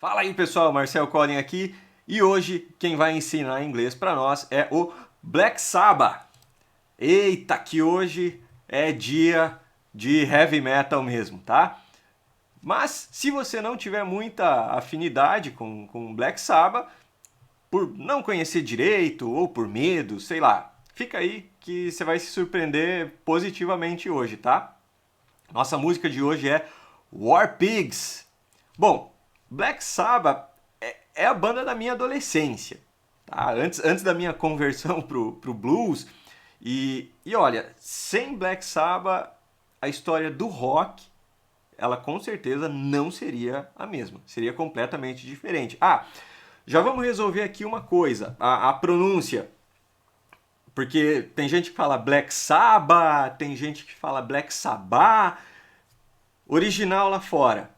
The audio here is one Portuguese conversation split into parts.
Fala aí pessoal, Marcel Collin aqui e hoje quem vai ensinar inglês para nós é o Black Sabbath. Eita, que hoje é dia de heavy metal mesmo, tá? Mas se você não tiver muita afinidade com Black Sabbath, por não conhecer direito ou por medo, sei lá, fica aí que você vai se surpreender positivamente hoje, tá? Nossa música de hoje é War Pigs. Bom, Black Sabbath é a banda da minha adolescência, tá? Antes da minha conversão pro blues. E olha, sem Black Sabbath, a história do rock, ela com certeza não seria a mesma. Seria completamente diferente. Ah, já vamos resolver aqui uma coisa, a pronúncia. Porque tem gente que fala Black Sabbath, tem gente que fala Black Sabbath. Original lá fora,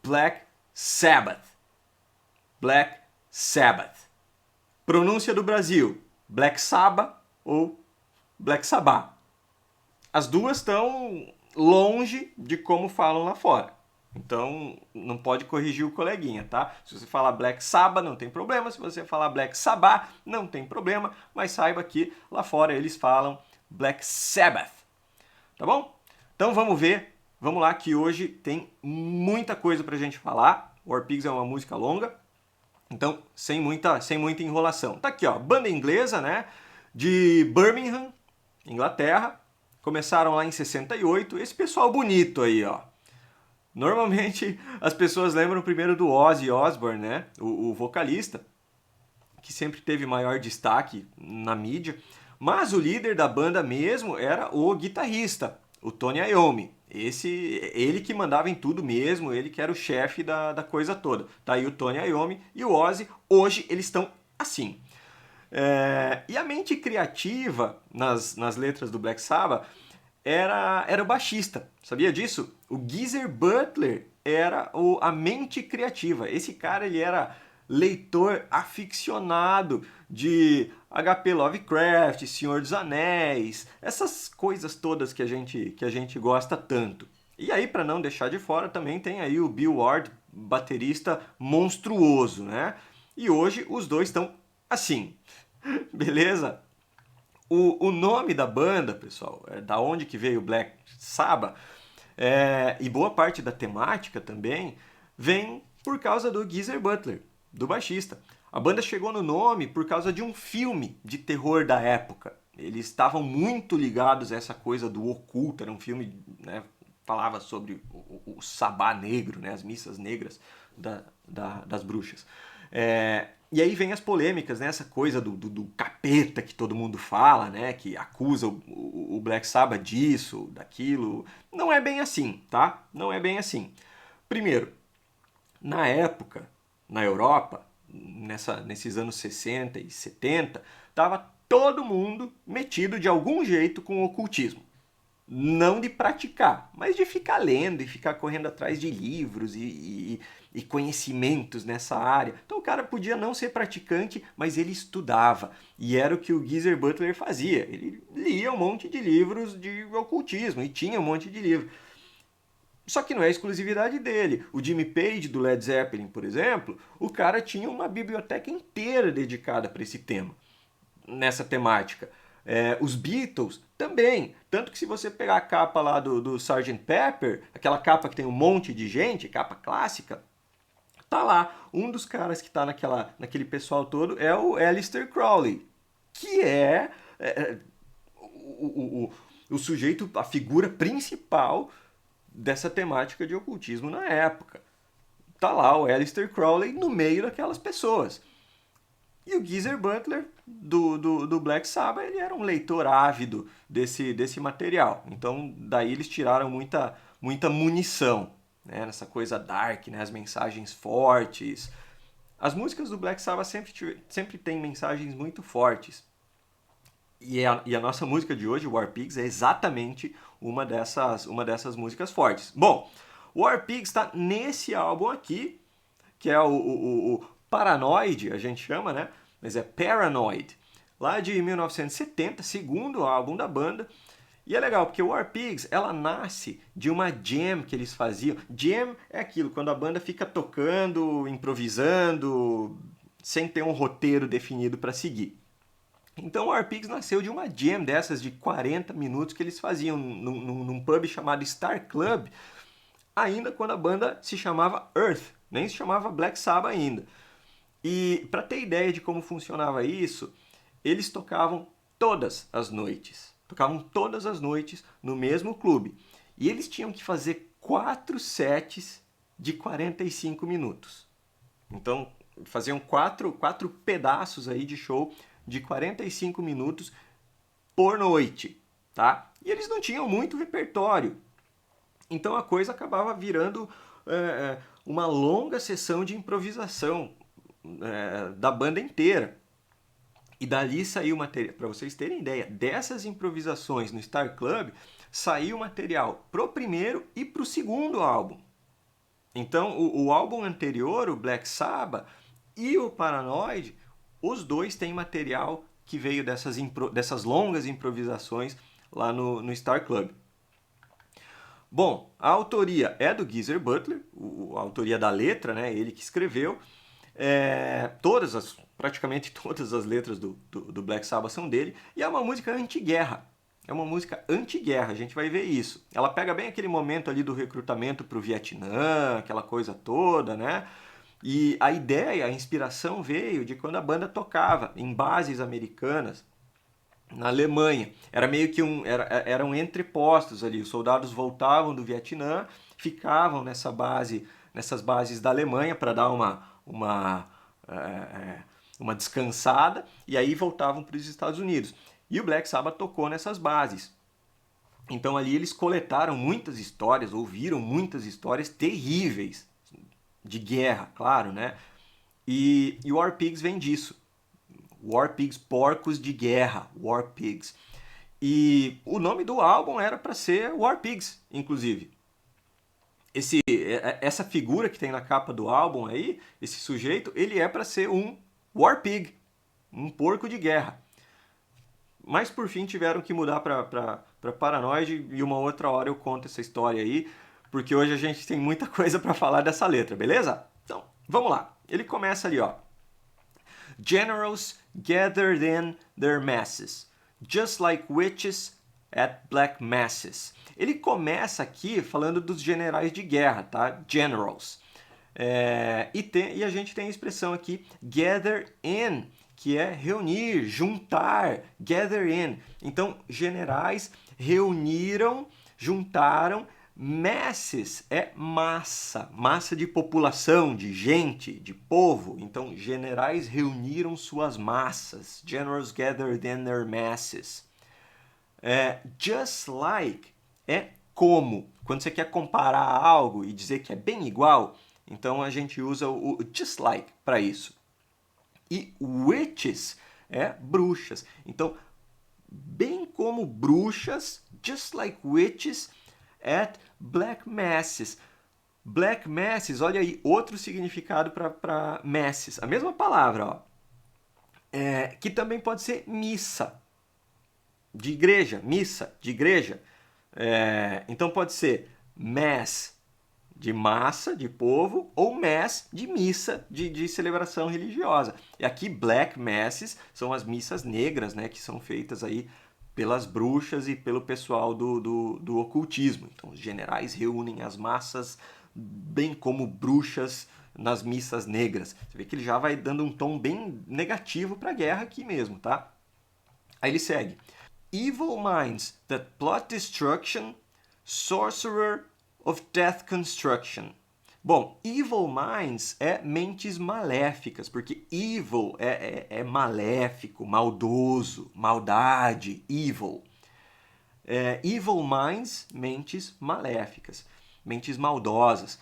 Black Sabbath. Black Sabbath. Pronúncia do Brasil, Black Sabbath ou Black Sabbath. As duas estão longe de como falam lá fora. Então, não pode corrigir o coleguinha, tá? Se você falar Black Sabbath, não tem problema. Se você falar Black Sabbath, não tem problema. Mas saiba que lá fora eles falam Black Sabbath. Tá bom? Então vamos ver. Vamos lá que hoje tem muita coisa pra gente falar. War Pigs é uma música longa. Então, sem muita enrolação. Tá aqui, ó, banda inglesa, né? De Birmingham, Inglaterra. Começaram lá em 68. Esse pessoal bonito aí, ó. Normalmente as pessoas lembram primeiro do Ozzy Osbourne, né? O vocalista, que sempre teve maior destaque na mídia. Mas o líder da banda mesmo era o guitarrista, o Tony Iommi. Ele que mandava em tudo mesmo, ele que era o chefe da coisa toda. Tá aí o Tony Iommi e o Ozzy, hoje eles estão assim. E a mente criativa nas letras do Black Sabbath era o baixista. Sabia disso? O Geezer Butler era a mente criativa. Esse cara ele era leitor aficionado de HP Lovecraft, Senhor dos Anéis, essas coisas todas que a gente gosta tanto. E aí, para não deixar de fora, também tem aí o Bill Ward, baterista monstruoso, né? E hoje os dois estão assim, beleza? O nome da banda, pessoal, da onde que veio Black Sabbath, e boa parte da temática também, vem por causa do Geezer Butler, do baixista. A banda chegou no nome por causa de um filme de terror da época. Eles estavam muito ligados a essa coisa do oculto, era um filme, né, falava sobre o sabá negro, né, as missas negras das bruxas. E aí vem as polêmicas, né? Essa coisa do capeta que todo mundo fala, né? Que acusa o Black Sabbath disso, daquilo. Não é bem assim, tá? Não é bem assim. Primeiro, na época, na Europa, nesses anos 60 e 70, tava todo mundo metido de algum jeito com o ocultismo. Não de praticar, mas de ficar lendo e ficar correndo atrás de livros e conhecimentos nessa área. Então o cara podia não ser praticante, mas ele estudava. E era o que o Geezer Butler fazia. Ele lia um monte de livros de ocultismo e tinha um monte de livro. Só que não é exclusividade dele. O Jimmy Page do Led Zeppelin, por exemplo, o cara tinha uma biblioteca inteira dedicada para esse tema, nessa temática. Os Beatles também. Tanto que se você pegar a capa lá do Sgt. Pepper, aquela capa que tem um monte de gente, capa clássica, tá lá. Um dos caras que tá naquele pessoal todo é o Aleister Crowley, que é o sujeito, a figura principal dessa temática de ocultismo na época. Tá lá o Aleister Crowley no meio daquelas pessoas. E o Geezer Butler, do Black Sabbath, ele era um leitor ávido desse material. Então, daí eles tiraram muita munição, né? Nessa coisa dark, né? As mensagens fortes. As músicas do Black Sabbath sempre têm mensagens muito fortes. E a nossa música de hoje, War Pigs, é exatamente uma dessas músicas fortes. Bom, War Pigs está nesse álbum aqui, que é o Paranoid, a gente chama, né? Mas é Paranoid, lá de 1970, segundo álbum da banda. E é legal, porque o War Pigs, ela nasce de uma jam que eles faziam. Jam é aquilo, quando a banda fica tocando, improvisando, sem ter um roteiro definido para seguir. Então o War Pigs nasceu de uma jam dessas de 40 minutos que eles faziam num pub chamado Star Club, ainda quando a banda se chamava Earth, nem se chamava Black Sabbath ainda. E para ter ideia de como funcionava isso, eles tocavam todas as noites. Tocavam todas as noites no mesmo clube. E eles tinham que fazer 4 sets de 45 minutos. Então, faziam quatro pedaços aí de show de 45 minutos por noite, tá? E eles não tinham muito repertório. Então a coisa acabava virando uma longa sessão de improvisação da banda inteira. E dali saiu material, para vocês terem ideia, dessas improvisações no Star Club, saiu material pro primeiro e pro segundo álbum. Então, o álbum anterior, o Black Sabbath, e o Paranoid, os dois têm material que veio dessas longas improvisações lá no Star Club. Bom, a autoria é do Geezer Butler, a autoria da letra, né? Ele que escreveu. Praticamente todas as letras do Black Sabbath são dele, e é uma música anti-guerra. É uma música anti-guerra, a gente vai ver isso. Ela pega bem aquele momento ali do recrutamento para o Vietnã, aquela coisa toda, né? E a ideia, a inspiração veio de quando a banda tocava em bases americanas na Alemanha. Era meio que eram entrepostos ali. Os soldados voltavam do Vietnã, ficavam nessas bases da Alemanha para dar uma descansada e aí voltavam para os Estados Unidos. E o Black Sabbath tocou nessas bases. Então ali eles coletaram muitas histórias, ouviram muitas histórias terríveis de guerra, claro, né? E o War Pigs vem disso. War Pigs, porcos de guerra, War Pigs. E o nome do álbum era para ser War Pigs, inclusive. Essa figura que tem na capa do álbum aí, esse sujeito, ele é para ser um War Pig, um porco de guerra. Mas por fim tiveram que mudar para Paranoid e uma outra hora eu conto essa história aí, porque hoje a gente tem muita coisa para falar dessa letra, beleza? Então, vamos lá. Ele começa ali, ó. Generals gathered in their masses, just like witches at black masses. Ele começa aqui falando dos generais de guerra, tá? Generals. E a gente tem a expressão aqui, gather in, que é reunir, juntar, gather in. Então, generais reuniram, juntaram, masses é massa, massa de população, de gente, de povo. Então, generais reuniram suas massas. Generals gathered in their masses. Just like é como. Quando você quer comparar algo e dizer que é bem igual, então a gente usa o just like para isso. E witches é bruxas. Então, bem como bruxas, just like witches at black masses. Black masses, olha aí, outro significado para masses. A mesma palavra, ó. Que também pode ser missa, de igreja, missa, de igreja. Então pode ser mass, de massa, de povo, ou mass, de missa, de celebração religiosa. E aqui black masses são as missas negras, né, que são feitas aí pelas bruxas e pelo pessoal do ocultismo. Então os generais reúnem as massas, bem como bruxas nas missas negras. Você vê que ele já vai dando um tom bem negativo para a guerra aqui mesmo, tá? Aí ele segue. Evil minds that plot destruction, sorcerer of death construction. Bom, evil minds é mentes maléficas, porque evil é maléfico, maldoso, maldade, evil. Evil minds, mentes maléficas, mentes maldosas.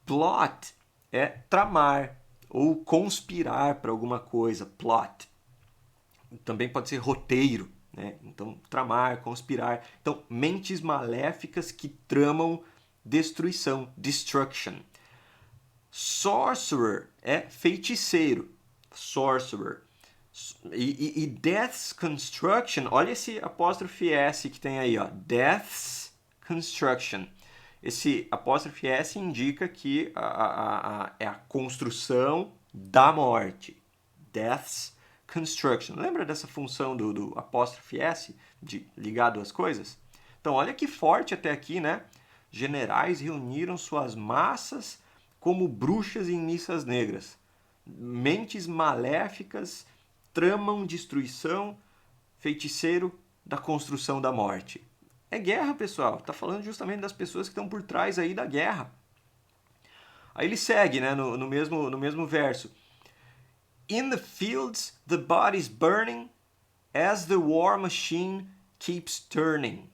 Plot é tramar ou conspirar para alguma coisa, plot. Também pode ser roteiro, né? Então, tramar, conspirar. Então, mentes maléficas que tramam destruição, destruction. Sorcerer é feiticeiro, sorcerer. E death's construction, olha esse apóstrofe S que tem aí, ó. Death's construction. Esse apóstrofe S indica que é a construção da morte. Death's construction. Lembra dessa função do apóstrofe S de ligado às coisas? Então, olha que forte até aqui, né? Generais reuniram suas massas como bruxas em missas negras. Mentes maléficas tramam destruição, feiticeiro da construção da morte. É guerra, pessoal. Está falando justamente das pessoas que estão por trás aí da guerra. Aí ele segue, né, no mesmo verso. In the fields the body's burning as the war machine keeps turning.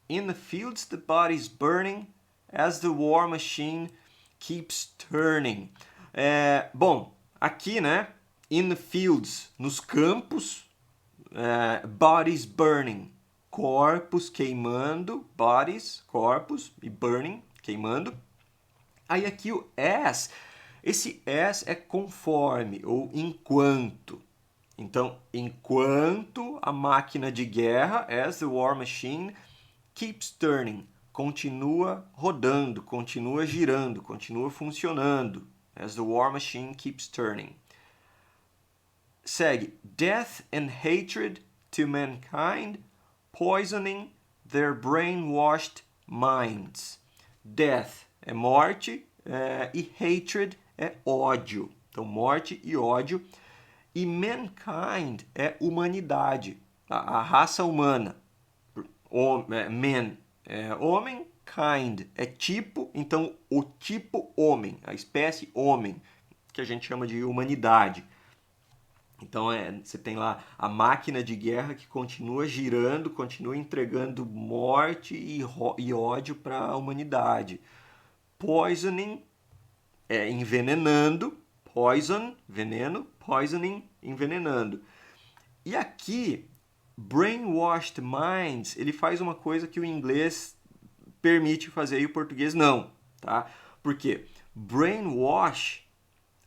In the fields the body's burning as the war machine keeps turning. Bom, aqui, né, in the fields, nos campos, bodies burning, corpos queimando, bodies, corpos, e burning, queimando. Aí aqui o as, esse as é conforme ou enquanto. Então, enquanto a máquina de guerra, as the war machine keeps turning, continua rodando, continua girando, continua funcionando. As the war machine keeps turning. Segue. Death and hatred to mankind, poisoning their brainwashed minds. Death é morte e hatred é ódio. Então, morte e ódio. E mankind é humanidade, a raça humana. Man é homem, kind é tipo, então o tipo homem, a espécie homem, que a gente chama de humanidade. Então você tem lá a máquina de guerra que continua girando, continua entregando morte e ódio para a humanidade. Poisoning é envenenando, poison, veneno, poisoning, envenenando. E aqui, brainwashed minds, ele faz uma coisa que o inglês permite fazer e o português não, tá? Por quê? Brainwash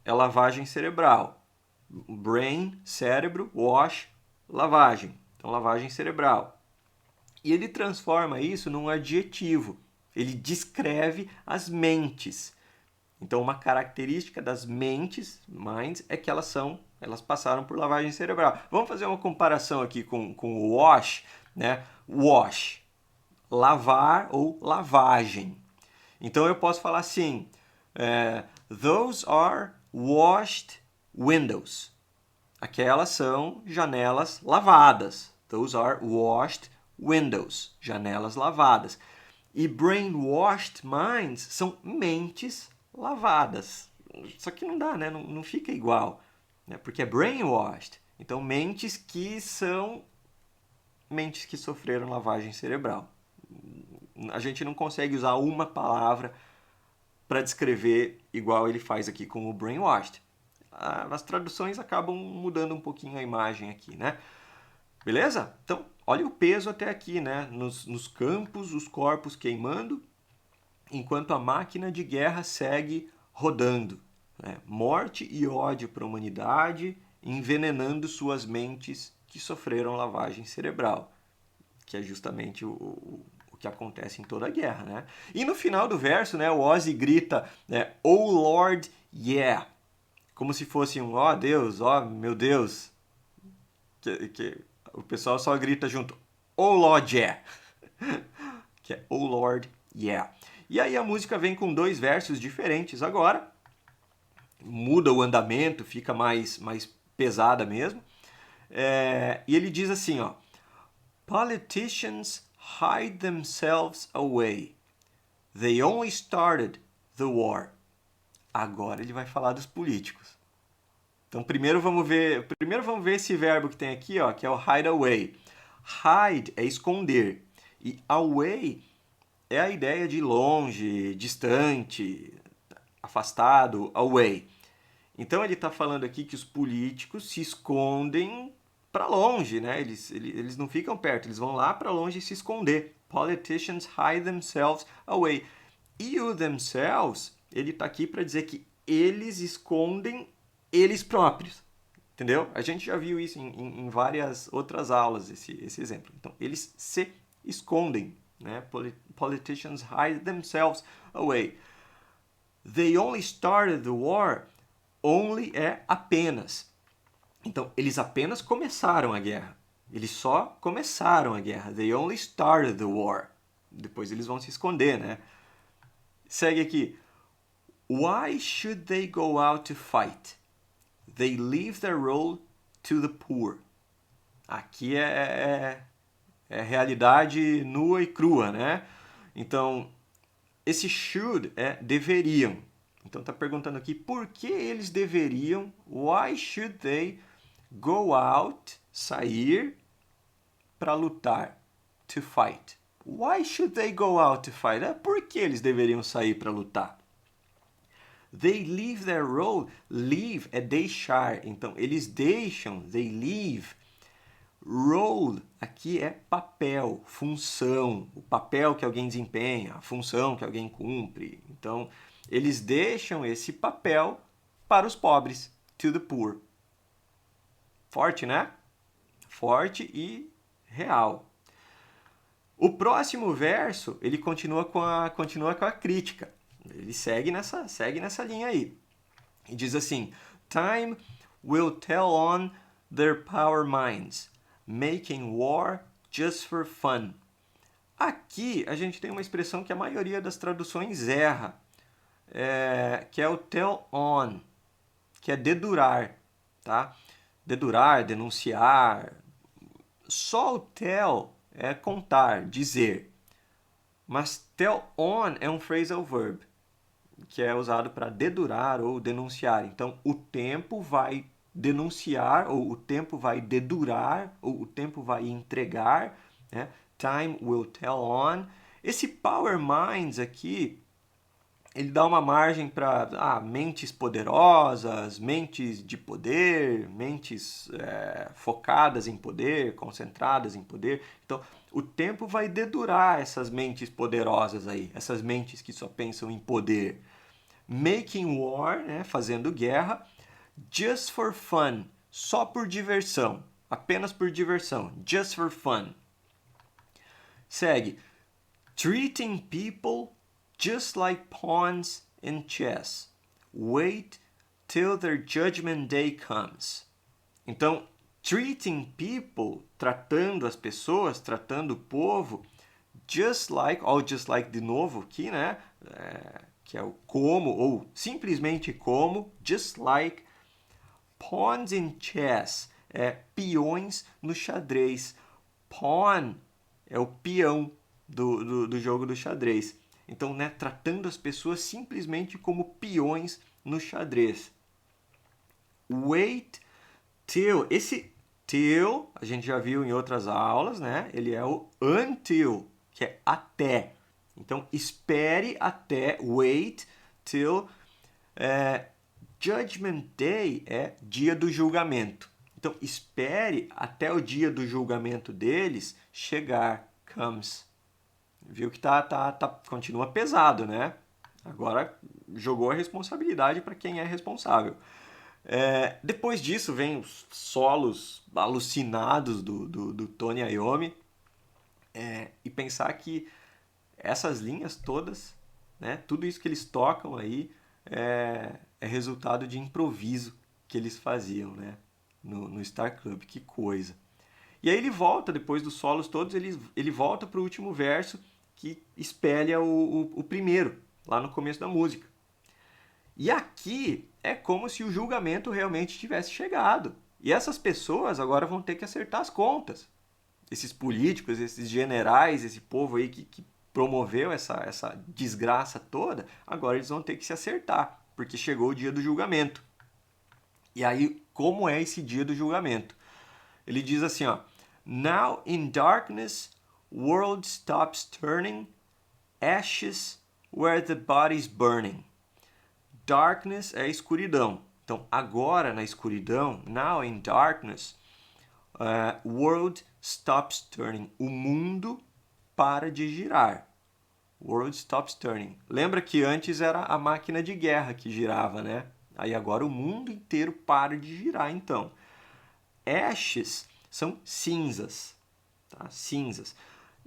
é lavagem cerebral. Brain, cérebro, wash, lavagem. Então, lavagem cerebral. E ele transforma isso num adjetivo. Ele descreve as mentes. Então, uma característica das mentes, minds, é que elas passaram por lavagem cerebral. Vamos fazer uma comparação aqui com o wash, né? Wash, lavar ou lavagem. Então, eu posso falar assim, those are washed windows. Aquelas são janelas lavadas. Those are washed windows. Janelas lavadas. E brainwashed minds são mentes lavadas. Só que não dá, né? Não fica igual. Né? Porque é brainwashed. Então, mentes que são mentes que sofreram lavagem cerebral. A gente não consegue usar uma palavra para descrever igual ele faz aqui com o brainwashed. As traduções acabam mudando um pouquinho a imagem aqui, né? Beleza? Então, olha o peso até aqui, né? Nos campos, os corpos queimando, enquanto a máquina de guerra segue rodando. Né? Morte e ódio para a humanidade, envenenando suas mentes que sofreram lavagem cerebral, que é justamente o que acontece em toda a guerra, né? E no final do verso, né, o Ozzy grita, né, "Oh Lord, yeah!" Como se fosse um, ó Deus, ó meu Deus. Que o pessoal só grita junto, "Oh Lord, yeah!" Que é "Oh Lord, yeah!" E aí a música vem com dois versos diferentes agora. Muda o andamento, fica mais pesada mesmo. E ele diz assim, ó, "Politicians hide themselves away. They only started the war." Agora ele vai falar dos políticos. Então primeiro vamos ver esse verbo que tem aqui, ó, que é o hide away. Hide é esconder e away é a ideia de longe, distante, afastado, away. Então ele está falando aqui que os políticos se escondem para longe, né? Eles não ficam perto, eles vão lá para longe se esconder. Politicians hide themselves away. E o themselves, ele está aqui para dizer que eles escondem eles próprios. Entendeu? A gente já viu isso em várias outras aulas, esse exemplo. Então, eles se escondem, né? Politicians hide themselves away. They only started the war. Only é apenas. Então, eles apenas começaram a guerra. Eles só começaram a guerra. They only started the war. Depois eles vão se esconder, né? Segue aqui. Why should they go out to fight? They leave their role to the poor. Aqui é realidade nua e crua, né? Então, esse should é deveriam. Então, está perguntando aqui por que eles deveriam, why should they go out, sair para lutar, to fight. Why should they go out to fight? Por que eles deveriam sair para lutar? They leave their role. Leave é deixar. Então, eles deixam, they leave. Role aqui é papel, função. O papel que alguém desempenha, a função que alguém cumpre. Então, eles deixam esse papel para os pobres. To the poor. Forte, né? Forte e real. O próximo verso, ele continua com a crítica. Ele segue nessa linha aí. E diz assim: Time will tell on their power minds, making war just for fun. Aqui a gente tem uma expressão que a maioria das traduções erra, que é o tell on, que é dedurar, tá? Dedurar, denunciar. Só o tell é contar, dizer. Mas tell on é um phrasal verb, que é usado para dedurar ou denunciar. Então, o tempo vai denunciar, ou o tempo vai dedurar, ou o tempo vai entregar, né? Time will tell on. Esse power minds aqui, ele dá uma margem para mentes poderosas, mentes de poder, mentes focadas em poder, concentradas em poder. Então, o tempo vai dedurar essas mentes poderosas aí, essas mentes que só pensam em poder. Making war, né, fazendo guerra, just for fun, só por diversão, apenas por diversão, just for fun. Segue. Treating people just like pawns in chess. Wait till their judgment day comes. Então, treating people, tratando as pessoas, tratando o povo, just like, ou just like de novo aqui, né? Que é o como, ou simplesmente como, just like pawns in chess, peões no xadrez. Pawn é o peão do jogo do xadrez. Então, né, tratando as pessoas simplesmente como peões no xadrez. Wait till. Esse till, a gente já viu em outras aulas, né? Ele é o until, que é até. Então, espere até, wait till. Judgment Day é dia do julgamento. Então, espere até o dia do julgamento deles chegar, comes. Viu que continua pesado, né? Agora jogou a responsabilidade para quem é responsável. Depois disso vem os solos alucinados do Tony Iommi, e pensar que essas linhas todas, né, tudo isso que eles tocam aí é resultado de improviso que eles faziam, né, no Star Club. Que coisa! E aí ele volta, depois dos solos todos, ele volta para o último verso, que espelha o primeiro, lá no começo da música. E aqui é como se o julgamento realmente tivesse chegado. E essas pessoas agora vão ter que acertar as contas. Esses políticos, esses generais, esse povo aí que promoveu essa desgraça toda, agora eles vão ter que se acertar, porque chegou o dia do julgamento. E aí, como é esse dia do julgamento? Ele diz assim, ó: Now in darkness, world stops turning, ashes where the body's burning. Darkness é escuridão. Então, agora na escuridão, now in darkness, world stops turning. O mundo para de girar. World stops turning. Lembra que antes era a máquina de guerra que girava, né? Aí agora o mundo inteiro para de girar, então. ashes são cinzas, tá? Cinzas.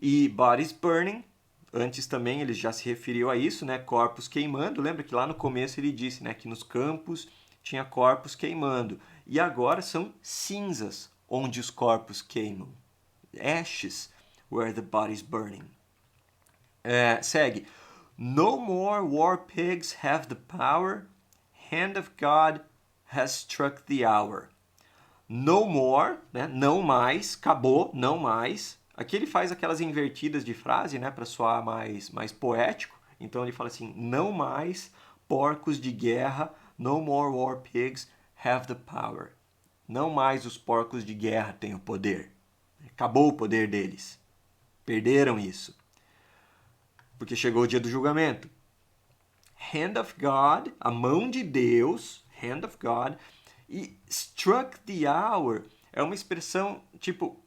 E bodies burning, antes também ele já se referiu a isso, né? Corpos queimando. Lembra que lá no começo ele disse, né, que nos campos tinha corpos queimando. E agora são cinzas onde os corpos queimam. Ashes where the bodies burning. Segue. No more war pigs have the power. Hand of God has struck the hour. No more, né? Não mais, acabou, não mais. Aqui ele faz aquelas invertidas de frase, né, para soar mais poético. Então ele fala assim: não mais porcos de guerra, no more war pigs have the power. Não mais os porcos de guerra têm o poder. Acabou o poder deles. Perderam isso. Porque chegou o dia do julgamento. Hand of God, a mão de Deus, hand of God, e struck the hour é uma expressão tipo,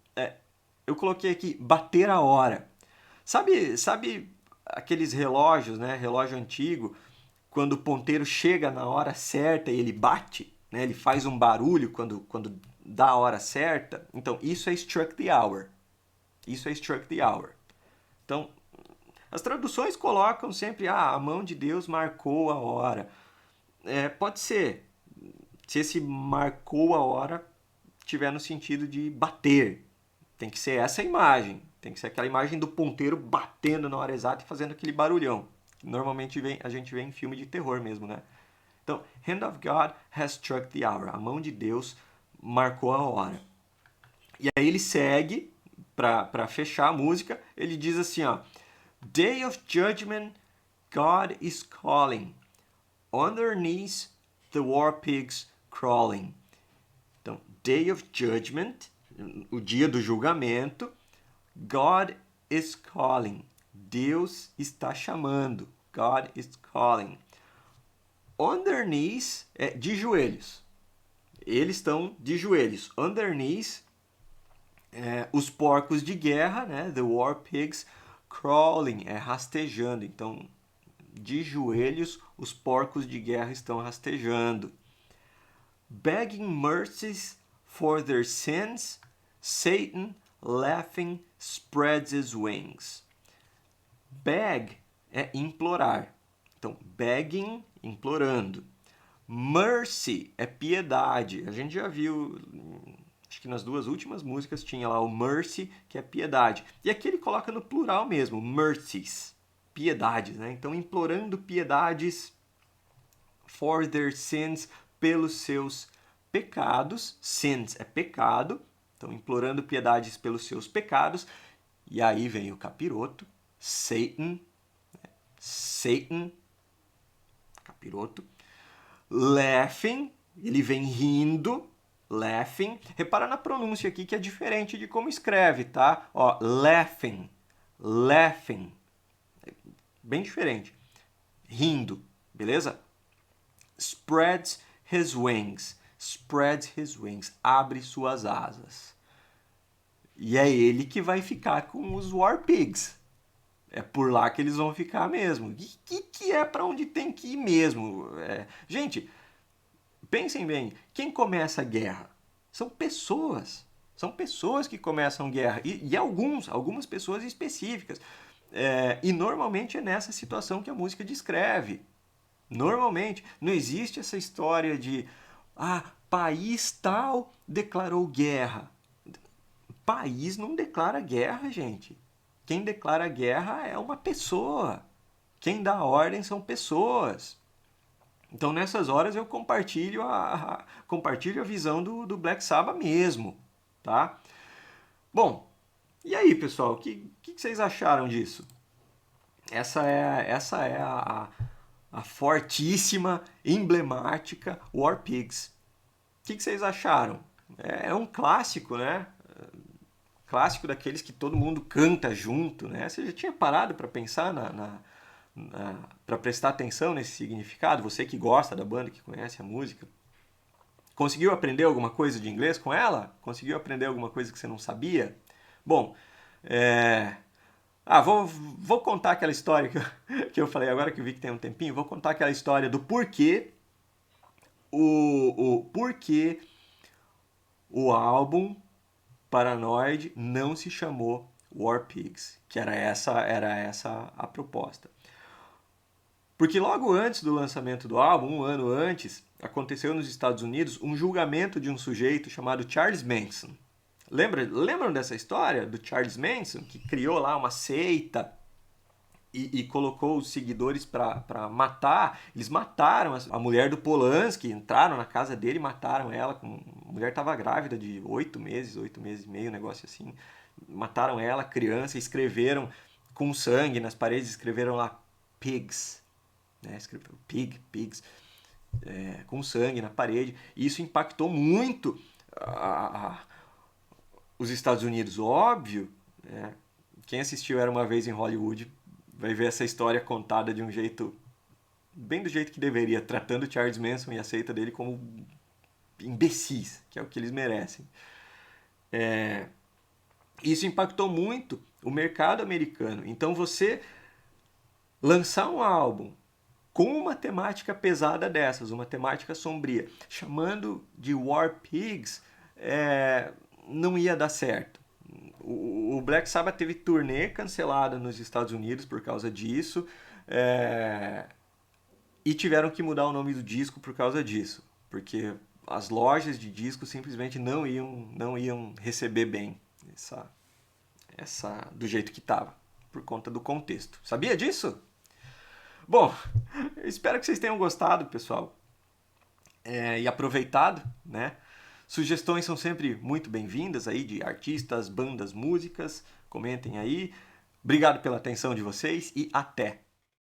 eu coloquei aqui, bater a hora. Sabe aqueles relógios, né? Relógio antigo, quando o ponteiro chega na hora certa e ele bate, né? Ele faz um barulho quando dá a hora certa. Então, isso é struck the hour. Isso é struck the hour. Então, as traduções colocam sempre, a mão de Deus marcou a hora. Pode ser, se esse marcou a hora tiver no sentido de bater. Tem que ser essa imagem. Tem que ser aquela imagem do ponteiro batendo na hora exata e fazendo aquele barulhão. Normalmente a gente vê em filme de terror mesmo, né? Então, hand of God has struck the hour. A mão de Deus marcou a hora. E aí ele segue, para fechar a música, ele diz assim, ó. Day of judgment, God is calling. On their knees, the war pigs crawling. Então, Day of judgment, o dia do julgamento, God is calling. Deus está chamando. God is calling. On their knees é de joelhos. Eles estão de joelhos. On their knees, os porcos de guerra, né? The war pigs crawling, rastejando. Então, de joelhos, os porcos de guerra estão rastejando. Begging mercies for their sins, Satan, laughing, spreads his wings. Beg é implorar. Então, begging, implorando. Mercy é piedade. A gente já viu, acho que nas duas últimas músicas tinha lá o mercy, que é piedade. E aqui ele coloca no plural mesmo, mercies, piedades, né? Então, implorando piedades for their sins, pelos seus pecados. Sins é pecado. Então, implorando piedades pelos seus pecados. E aí vem o capiroto, Satan, capiroto. Laughing, ele vem rindo, laughing. Repara na pronúncia aqui que é diferente de como escreve, tá? Ó, laughing, bem diferente. Rindo, beleza? Spreads his wings, abre suas asas. E é ele que vai ficar com os War Pigs. É por lá que eles vão ficar mesmo. Que é para onde tem que ir mesmo. Gente, pensem bem, quem começa a guerra? São pessoas. São pessoas que começam guerra. E algumas pessoas específicas. E normalmente é nessa situação que a música descreve. Normalmente. Não existe essa história de país tal declarou guerra. País não declara guerra, gente. Quem declara guerra é uma pessoa. Quem dá ordem são pessoas. Então, nessas horas, eu compartilho a visão do Black Sabbath mesmo, tá? Bom, e aí, pessoal? O que vocês acharam disso? Essa é a fortíssima, emblemática War Pigs. O que vocês acharam? É um clássico, né? Clássico daqueles que todo mundo canta junto, né? Você já tinha parado para pensar para prestar atenção nesse significado? Você que gosta da banda, que conhece a música, conseguiu aprender alguma coisa de inglês com ela? Conseguiu aprender alguma coisa que você não sabia? Bom, vou contar aquela história que eu falei agora que eu vi que tem um tempinho. Vou contar aquela história do porquê o porquê o álbum Paranoid não se chamou War Pigs, que era essa a proposta. Porque logo antes do lançamento do álbum, um ano antes, aconteceu nos Estados Unidos um julgamento de um sujeito chamado Charles Manson. Lembram dessa história do Charles Manson, que criou lá uma seita e colocou os seguidores para matar? Eles mataram a mulher do Polanski, entraram na casa dele e mataram ela. A mulher estava grávida de 8 meses e meio, um negócio assim. Mataram ela, criança, escreveram com sangue nas paredes, escreveram lá pigs, né? Escreveram pigs, com sangue na parede. E isso impactou muito os Estados Unidos, óbvio. Né? Quem assistiu Era Uma Vez em Hollywood vai ver essa história contada de um jeito, bem do jeito que deveria, tratando Charles Manson e a seita dele como imbecis, que é o que eles merecem. Isso impactou muito o mercado americano. Então você lançar um álbum com uma temática pesada dessas, uma temática sombria, chamando de War Pigs, não ia dar certo. O Black Sabbath teve turnê cancelada nos Estados Unidos por causa disso, e tiveram que mudar o nome do disco por causa disso, porque as lojas de disco simplesmente não iam receber bem essa do jeito que estava, por conta do contexto. Sabia disso? Bom, eu espero que vocês tenham gostado, pessoal, e aproveitado, né? Sugestões são sempre muito bem-vindas aí de artistas, bandas, músicas. Comentem aí. Obrigado pela atenção de vocês e até!